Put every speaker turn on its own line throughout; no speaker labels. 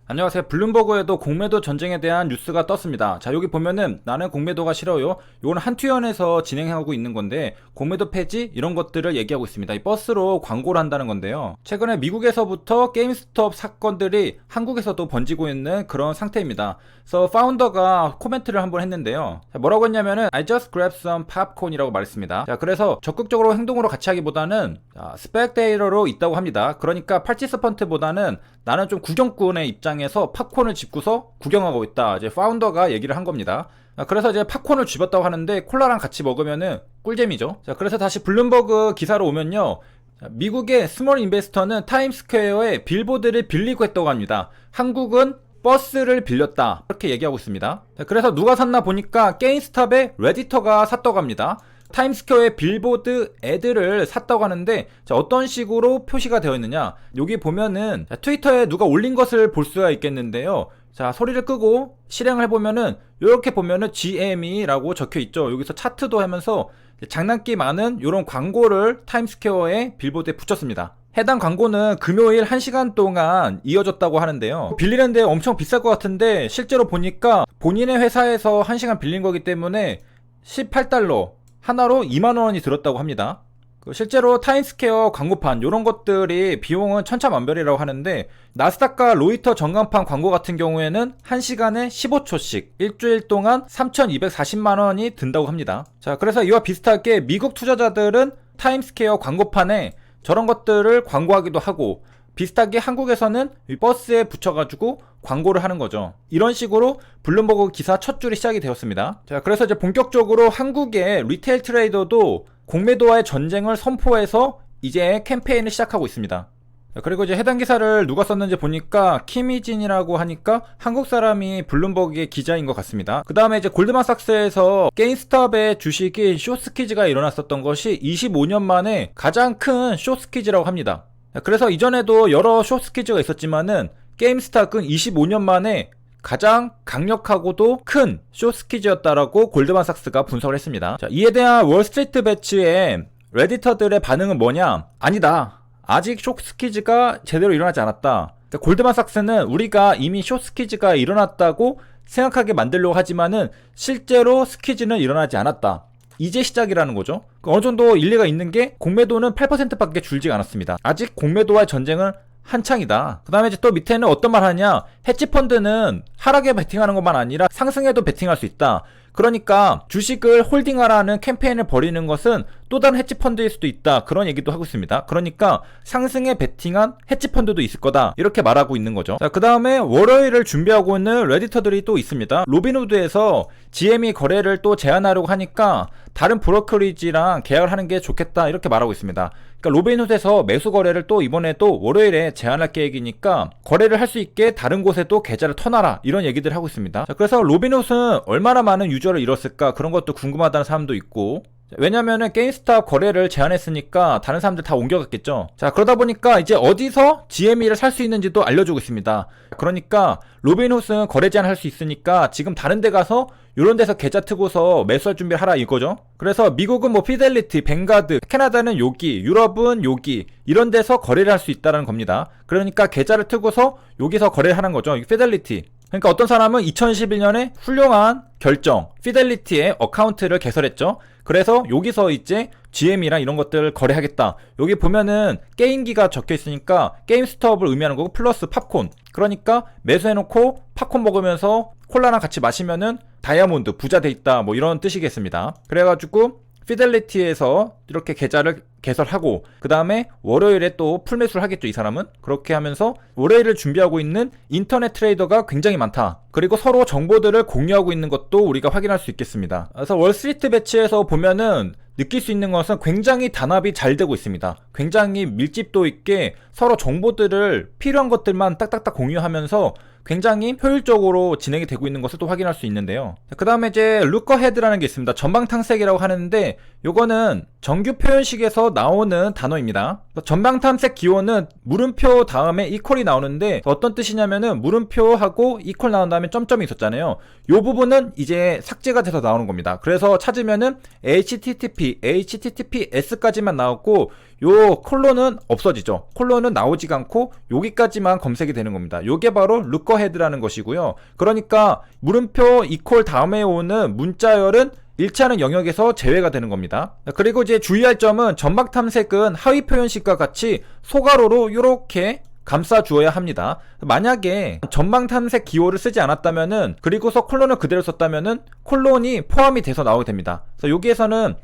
안녕하세요. 블룸버그에도 공매도 전쟁에 대한 뉴스가 떴습니다. 자, 여기 보면은 나는 공매도가 싫어요. 요건 한투연에서 진행하고 있는 건데 공매도 폐지 이런 것들을 얘기하고 있습니다. 이 버스로 광고를 한다는 건데요. 최근에 미국에서부터 게임스톱 사건들이 한국에서도 번지고 있는 그런 상태입니다. 그래서 파운더가 코멘트를 한번 했는데요. 자, 뭐라고 했냐면은 I just grabbed some popcorn이라고 말했습니다. 자, 그래서 적극적으로 행동으로 같이 하기보다는 스펙테이터로 있다고 합니다. 그러니까 파티스펀트보다는 나는 좀 구경꾼의 입장에서 팝콘을 집고서 구경하고 있다. 이제 파운더가 얘기를 한 겁니다. 그래서 이제 팝콘을 집었다고 하는데 콜라랑 같이 먹으면은 꿀잼이죠. 자, 그래서 다시 블룸버그 기사로 오면요. 미국의 스몰 인베스터는 타임스퀘어에 빌보드를 빌리고 했다고 합니다. 한국은 버스를 빌렸다. 이렇게 얘기하고 있습니다. 그래서 누가 샀나 보니까 게임스탑에 레디터가 샀다고 합니다. 타임스퀘어의 빌보드 애들을 샀다고 하는데 자, 어떤 식으로 표시가 되어 있느냐, 여기 보면은 트위터에 누가 올린 것을 볼 수가 있겠는데요. 자, 소리를 끄고 실행을 해보면은 이렇게 보면은 GME라고 적혀 있죠. 여기서 차트도 하면서 장난기 많은 이런 광고를 타임스퀘어의 빌보드에 붙였습니다. 해당 광고는 금요일 1시간 동안 이어졌다고 하는데요. 빌리는데 엄청 비쌀 것 같은데 실제로 보니까 본인의 회사에서 1시간 빌린 거기 때문에 18달러 하나로 2만원이 들었다고 합니다. 실제로 타임스퀘어 광고판 이런 것들이 비용은 천차만별이라고 하는데 나스닥과 로이터 전광판 광고 같은 경우에는 1시간에 15초씩 일주일 동안 3,240만원이 든다고 합니다. 자, 그래서 이와 비슷하게 미국 투자자들은 타임스퀘어 광고판에 저런 것들을 광고하기도 하고 비슷하게 한국에서는 버스에 붙여가지고 광고를 하는 거죠. 이런 식으로 블룸버그 기사 첫 줄이 시작이 되었습니다. 자, 그래서 이제 본격적으로 한국의 리테일 트레이더도 공매도와의 전쟁을 선포해서 이제 캠페인을 시작하고 있습니다. 자, 그리고 이제 해당 기사를 누가 썼는지 보니까 키미진이라고 하니까 한국 사람이 블룸버그의 기자인 것 같습니다. 그 다음에 이제 골드만삭스에서 게임스톱의 주식인 숏스퀴즈가 일어났었던 것이 25년 만에 가장 큰 숏스퀴즈라고 합니다. 그래서 이전에도 여러 숏스퀴즈가 있었지만은 게임스탑은 25년 만에 가장 강력하고도 큰 숏스퀴즈였다라고 골드만삭스가 분석을 했습니다. 자, 이에 대한 월스트리트 배치의 레디터들의 반응은 뭐냐? 아니다. 아직 숏스퀴즈가 제대로 일어나지 않았다. 골드만삭스는 우리가 이미 숏스퀴즈가 일어났다고 생각하게 만들려고 하지만은 실제로 스퀴즈는 일어나지 않았다. 이제 시작이라는 거죠. 어느 정도 일리가 있는 게 공매도는 8%밖에 줄지 않았습니다. 아직 공매도와의 전쟁은 한창이다. 그 다음에 이제 또 밑에는 어떤 말 하냐, 헤지펀드는 하락에 베팅하는 것만 아니라 상승에도 베팅할 수 있다. 그러니까 주식을 홀딩하라는 캠페인을 벌이는 것은 또 다른 헤지펀드일 수도 있다. 그런 얘기도 하고 있습니다. 그러니까 상승에 베팅한 헤지펀드도 있을 거다. 이렇게 말하고 있는 거죠. 자, 그 다음에 월요일을 준비하고 있는 레디터들이 또 있습니다. 로빈후드에서 GME 거래를 또 제한하려고 하니까 다른 브로커리지랑 계약을 하는 게 좋겠다. 이렇게 말하고 있습니다. 그러니까 로빈후드에서 매수 거래를 또 이번에 또 월요일에 제한할 계획이니까 거래를 할 수 있게 다른 곳에도 계좌를 터놔라. 이런 얘기들을 하고 있습니다. 자, 그래서 로빈후드는 얼마나 많은 유저를 잃었을까, 그런 것도 궁금하다는 사람도 있고, 왜냐면은 게임스탑 거래를 제한했으니까 다른 사람들 다 옮겨갔겠죠. 자, 그러다 보니까 이제 어디서 GME를 살 수 있는지도 알려주고 있습니다. 그러니까 로빈후드는 거래 제한할 수 있으니까 지금 다른 데 가서 이런 데서 계좌 트고서 매수할 준비를 하라 이거죠. 그래서 미국은 뭐 피델리티, 뱅가드, 캐나다는 여기, 유럽은 여기, 이런 데서 거래를 할 수 있다는 겁니다. 그러니까 계좌를 트고서 여기서 거래를 하는 거죠. 피델리티. 그러니까 어떤 사람은 2011년에 훌륭한 결정, 피델리티의 어카운트를 개설했죠. 그래서 여기서 이제 GM이랑 이런 것들을 거래하겠다. 여기 보면은 게임기가 적혀 있으니까 게임스톱을 의미하는 거고 플러스 팝콘. 그러니까 매수해놓고 팝콘 먹으면서 콜라랑 같이 마시면은 다이아몬드 부자 돼 있다. 뭐 이런 뜻이겠습니다. 그래가지고 피델리티에서 이렇게 계좌를 개설하고 그 다음에 월요일에 또 풀매수를 하겠죠. 이 사람은 그렇게 하면서 월요일을 준비하고 있는 인터넷 트레이더가 굉장히 많다. 그리고 서로 정보들을 공유하고 있는 것도 우리가 확인할 수 있겠습니다. 그래서 월스트리트 배치에서 보면은 느낄 수 있는 것은 굉장히 단합이 잘 되고 있습니다. 굉장히 밀집도 있게 서로 정보들을 필요한 것들만 딱딱딱 공유하면서 굉장히 효율적으로 진행이 되고 있는 것을 또 확인할 수 있는데요. 그 다음에 이제 루커헤드라는 게 있습니다. 전방탐색이라고 하는데 요거는 정규 표현식에서 나오는 단어입니다. 전방탐색 기호는 물음표 다음에 이퀄이 나오는데 어떤 뜻이냐면은 물음표하고 이퀄 나온 다음에 점점이 있었잖아요. 요 부분은 이제 삭제가 돼서 나오는 겁니다. 그래서 찾으면은 HTTP, HTTPS까지만 나오고 요 콜론은 없어지죠. 콜론은 나오지가 않고 여기까지만 검색이 되는 겁니다. 요게 바로 루커 룩거헤드라는 것이고요. 그러니까 물음표 이퀄 다음에 오는 문자열은 일치하는 영역에서 제외가 되는 겁니다. 그리고 이제 주의할 점은 전방 탐색은 하위 표현식과 같이 소괄호로 이렇게 감싸 주어야 합니다. 만약에 전방 탐색 기호를 쓰지 않았다면은, 그리고서 콜론을 그대로 썼다면은 콜론이 포함이 돼서 나오게 됩니다. 그래서 여기에서는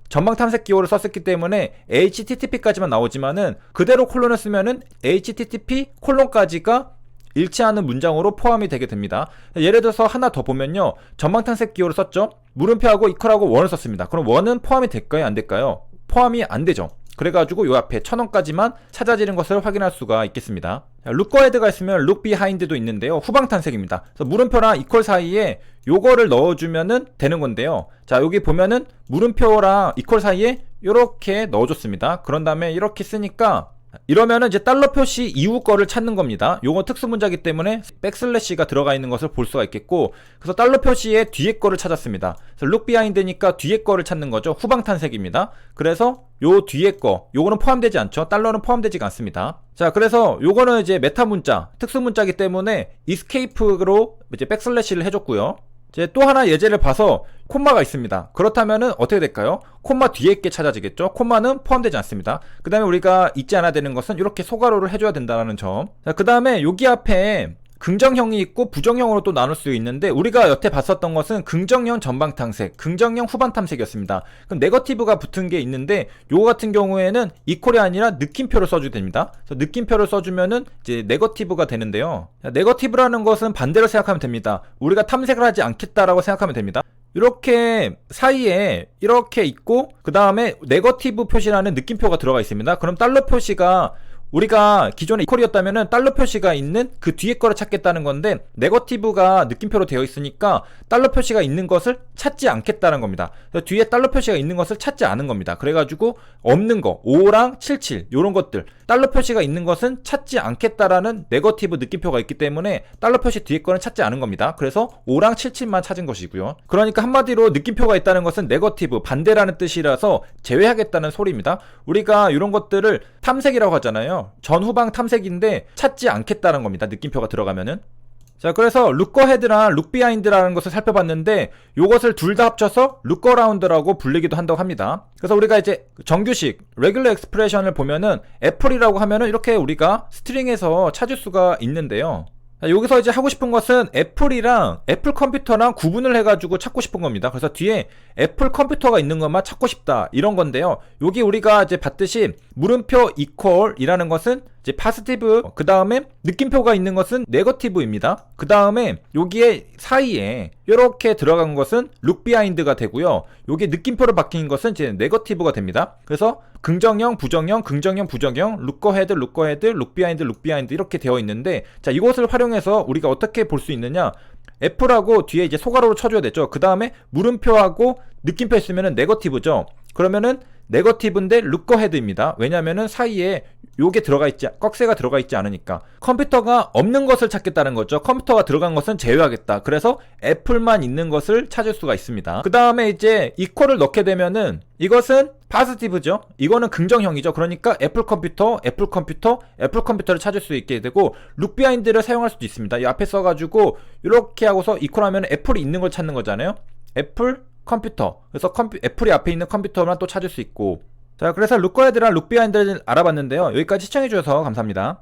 전방 탐색 기호를 썼기 때문에 HTTP까지만 나오지만은 그대로 콜론을 쓰면은 HTTP 콜론까지가 일치하는 문장으로 포함이 되게 됩니다. 예를 들어서 하나 더 보면요, 전방 탐색 기호를 썼죠. 물음표하고 이퀄하고 원을 썼습니다. 그럼 원은 포함이 될까요, 안 될까요? 포함이 안 되죠. 그래가지고 요 앞에 1000원까지만 찾아지는 것을 확인할 수가 있겠습니다. 룩거헤드가 있으면 룩비하인드도 있는데요, 후방 탐색입니다. 그래서 물음표랑 이퀄 사이에 요거를 넣어주면은 되는 건데요, 자 여기 보면은 물음표랑 이퀄 사이에 요렇게 넣어줬습니다. 그런 다음에 이렇게 쓰니까, 이러면은 이제 달러 표시 이후 거를 찾는 겁니다. 요거 특수 문자이기 때문에 백슬래시가 들어가 있는 것을 볼 수가 있겠고, 그래서 달러 표시의 뒤에 거를 찾았습니다. 그래서 룩 비하인드니까 뒤에 거를 찾는 거죠. 후방 탐색입니다. 그래서 요 뒤에 거, 요거는 포함되지 않죠. 달러는 포함되지가 않습니다. 자, 그래서 요거는 이제 메타 문자, 특수 문자이기 때문에 escape로 이제 백슬래시를 해줬고요. 이제 또 하나 예제를 봐서 콤마가 있습니다. 그렇다면은 어떻게 될까요? 콤마 뒤에 게 찾아지겠죠? 콤마는 포함되지 않습니다. 그 다음에 우리가 잊지 않아야 되는 것은 이렇게 소괄호를 해줘야 된다는 점. 자, 그 다음에 여기 앞에 긍정형이 있고 부정형으로 또 나눌 수 있는데, 우리가 여태 봤었던 것은 긍정형 전방 탐색, 긍정형 후방 탐색이었습니다. 그럼 네거티브가 붙은 게 있는데, 요거 같은 경우에는 이퀄이 아니라 느낌표를 써줘야 됩니다. 그래서 느낌표를 써주면은 이제 네거티브가 되는데요, 네거티브라는 것은 반대로 생각하면 됩니다. 우리가 탐색을 하지 않겠다라고 생각하면 됩니다. 이렇게 사이에 이렇게 있고, 그 다음에 네거티브 표시라는 느낌표가 들어가 있습니다. 그럼 달러 표시가, 우리가 기존에 이퀄이었다면은 달러 표시가 있는 그 뒤에 거를 찾겠다는 건데, 네거티브가 느낌표로 되어 있으니까 달러 표시가 있는 것을 찾지 않겠다는 겁니다. 그래서 뒤에 달러 표시가 있는 것을 찾지 않은 겁니다. 그래가지고 없는 거 5랑 77 요런 것들, 달러 표시가 있는 것은 찾지 않겠다라는 네거티브 느낌표가 있기 때문에 달러 표시 뒤에 거는 찾지 않은 겁니다. 그래서 5랑 77만 찾은 것이고요. 그러니까 한마디로 느낌표가 있다는 것은 네거티브, 반대라는 뜻이라서 제외하겠다는 소리입니다. 우리가 이런 것들을 탐색이라고 하잖아요. 전후방 탐색인데 찾지 않겠다는 겁니다. 느낌표가 들어가면은. 자, 그래서 룩거헤드랑 룩비하인드라는 것을 살펴봤는데, 요것을 둘 다 합쳐서 룩거라운드라고 불리기도 한다고 합니다. 그래서 우리가 이제 정규식 레귤러 엑스프레션을 보면은 애플이라고 하면은 이렇게 우리가 스트링에서 찾을 수가 있는데요, 여기서 이제 하고 싶은 것은 애플이랑 애플 컴퓨터랑 구분을 해가지고 찾고 싶은 겁니다. 그래서 뒤에 애플 컴퓨터가 있는 것만 찾고 싶다, 이런 건데요, 여기 우리가 이제 봤듯이 물음표 이퀄이라는 것은 이제 파지티브, 그 다음에 느낌표가 있는 것은 네거티브입니다. 그 다음에 여기에 사이에 이렇게 들어간 것은 룩 비하인드가 되고요, 여기 느낌표로 바뀐 것은 이제 네거티브가 됩니다. 그래서 긍정형, 부정형, 긍정형, 부정형, 룩거헤드, 룩거헤드, 룩 비하인드, 룩 비하인드 이렇게 되어 있는데, 자 이것을 활용해서 우리가 어떻게 볼 수 있느냐, 애플하고 뒤에 이제 소괄호로 쳐줘야 되죠. 그 다음에 물음표하고 느낌표 있으면은 네거티브죠. 그러면은 네거티브인데 룩거헤드입니다. 왜냐면은 사이에 요게 들어가 있지, 꺽쇠가 들어가 있지 않으니까. 컴퓨터가 없는 것을 찾겠다는 거죠. 컴퓨터가 들어간 것은 제외하겠다. 그래서 애플만 있는 것을 찾을 수가 있습니다. 그 다음에 이제 이퀄을 넣게 되면은 이것은 파지티브죠. 이거는 긍정형이죠. 그러니까 애플 컴퓨터, 애플 컴퓨터, 애플 컴퓨터를 찾을 수 있게 되고, 룩 비하인드를 사용할 수도 있습니다. 이 앞에 써가지고 이렇게 하고서 이퀄하면 애플이 있는 걸 찾는 거잖아요. 애플 컴퓨터. 그래서 애플이 앞에 있는 컴퓨터만 또 찾을 수 있고. 자, 그래서 룩거헤드랑 룩비하인드를 알아봤는데요, 여기까지 시청해주셔서 감사합니다.